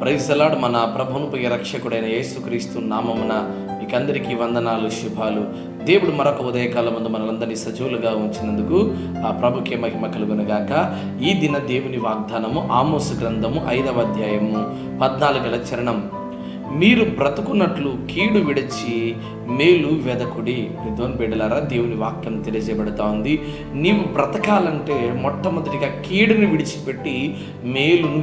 Praise the lord. మన ప్రభువును ప్రియ రక్షకుడైన యేసుక్రీస్తు నామమున మీకందరికీ వందనాలు, శుభాలు. దేవుడు మరొక ఉదయకాలం ముందు మనలందరినీ సజీవులుగా ఉంచినందుకు ఆ ప్రభుకే మహిమ కలుగునుగాక. ఈ దిన దేవుని వాగ్దానము ఆమోసు గ్రంథము 5వ అధ్యాయము 14వ చరణం. మీరు బ్రతుకున్నట్లు కీడు విడిచి మేలు వెదకుడి. దేవుని బిడ్డలారా, దేవుని వాక్యం తెలియజేయబడతా ఉంది. నీవు బ్రతకాలంటే మొట్టమొదటిగా కీడుని విడిచిపెట్టి మేలును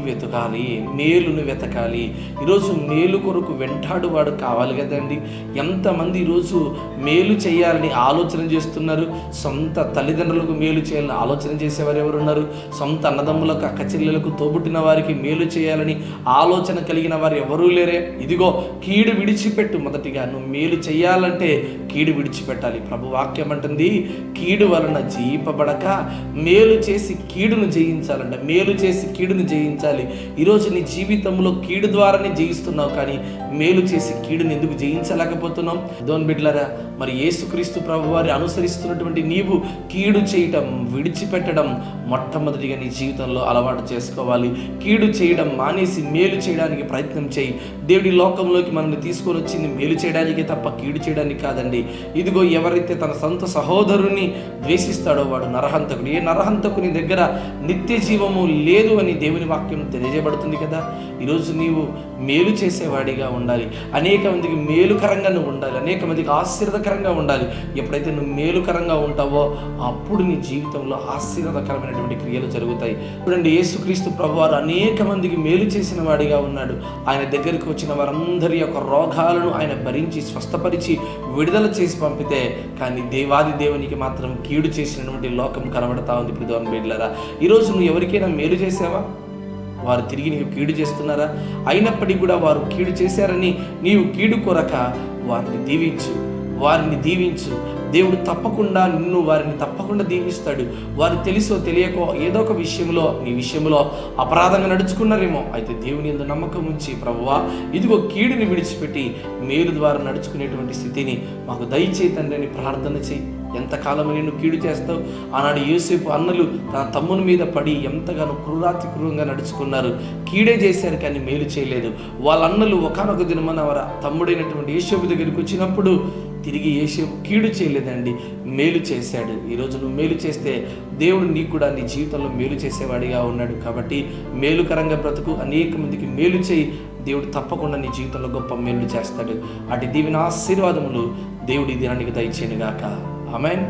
వెతకాలి. ఈరోజు మేలు కొరకు వెంటాడువాడు కావాలి కదండి. ఎంతమంది ఈరోజు మేలు చేయాలని ఆలోచన చేస్తున్నారు. సొంత తల్లిదండ్రులకు మేలు చేయాలని ఆలోచన చేసేవారు ఎవరున్నారు? సొంత అన్నదమ్ములకు, అక్క చెల్లెలకు, తోబుట్టిన వారికి మేలు చేయాలని ఆలోచన కలిగిన వారు ఎవరూ లేరే. ఇదిగో, కీడు విడిచిపెట్టు. మొదటిగా నువ్వు మేలు చేయాలంటే కీడు విడిచిపెట్టాలి. ప్రభు వాక్యం అంటుంది, కీడు వలన జయింపబడక మేలు చేసి కీడును జయించాలంట. మేలు చేసి కీడును జయించాలి. ఈరోజు నీ జీవితంలో కీడు ద్వారానే జయిస్తున్నావు, కానీ మేలు చేసి కీడుని ఎందుకు జయించలేకపోతున్నావు? దోన్ బిడ్డలారా, మరి యేసుక్రీస్తు ప్రభు వారి అనుసరిస్తున్నటువంటి నీవు కీడు చేయటం విడిచిపెట్టడం మొట్టమొదటిగా నీ జీవితంలో అలవాటు చేసుకోవాలి. కీడు చేయడం మానేసి మేలు చేయడానికి ప్రయత్నం చేయి. దేవుడి లోకంలోకి మనల్ని తీసుకొని వచ్చింది మేలు చేయడానికి తప్ప కీడు చేయడానికి కాదండి. ఇదిగో, ఎవరైతే తన సొంత సహోదరుని ద్వేషిస్తాడో వాడు నరహంతకుడు. ఏ నరహంతకుని దగ్గర నిత్య జీవము లేదు అని దేవుని వాక్యం తెలియజేయబడుతుంది కదా. ఈరోజు నీవు మేలు చేసేవాడిగా ఉండాలి. అనేక మందికి మేలుకరంగా నువ్వు ఉండాలి. అనేక మందికి ఆశీర్వదకరంగా ఉండాలి. ఎప్పుడైతే నువ్వు మేలుకరంగా ఉంటావో అప్పుడు నీ జీవితంలో ఆశీర్వదకరమైనటువంటి క్రియలు జరుగుతాయి. చూడండి, యేసుక్రీస్తు ప్రభువారు అనేక మందికి మేలు చేసిన వాడిగా ఉన్నాడు. ఆయన దగ్గరికి వచ్చిన వారందరి యొక్క రోగాలను ఆయన భరించి స్వస్థపరిచి విడుదల చేసి పంపితే, కానీ దేవాది దేవునికి మాత్రం కీడు చేసినటువంటి లోకం కనబడతా ఉంది. ప్రియమైన బిడ్డలారా, ఈరోజు నువ్వు ఎవరికైనా మేలు చేసావా? వారు తిరిగి నీకు కీడు చేస్తున్నారా? అయినప్పటికీ కూడా వారు కీడు చేశారని నీవు కీడు కొరక వారిని దీవించు. దేవుడు తప్పకుండా వారిని తప్పకుండా దీవిస్తాడు. వారు తెలుసో తెలియకో ఏదో ఒక విషయంలో నీ విషయంలో అపరాధంగా నడుచుకున్నారేమో. అయితే దేవుని యందు నమ్మకం ఉంచి, ప్రభువా, ఇదిగో కీడుని విడిచిపెట్టి మేలు ద్వారా నడుచుకునేటువంటి స్థితిని మాకు దయచేయి తండ్రి అని ప్రార్థన చేయి. ఎంతకాలం నేను కీడు చేస్తావు? ఆనాడు యోసేపు అన్నలు తన తమ్ముని మీద పడి ఎంతగానో క్రూరాతి క్రూరంగా నడుచుకున్నారు. కీడే చేశారు, కానీ మేలు చేయలేదు. వాళ్ళ అన్నలు ఒకానొక దినమన వారి తమ్ముడైనటువంటి యోసేపు దగ్గరికి వచ్చినప్పుడు తిరిగి యోసేపు కీడు చేయలేదండి, మేలు చేశాడు. ఈరోజు నువ్వు మేలు చేస్తే దేవుడు నీకు కూడా నీ జీవితంలో మేలు చేసేవాడిగా ఉన్నాడు. కాబట్టి మేలుకరంగా బ్రతుకు, అనేక మందికి మేలు చేయి. దేవుడు తప్పకుండా నీ జీవితంలో గొప్ప మేలు చేస్తాడు. అటు దీవెన ఆశీర్వాదములు దేవుడి దినానికి దయచేయనుగాక. ఆమేన్.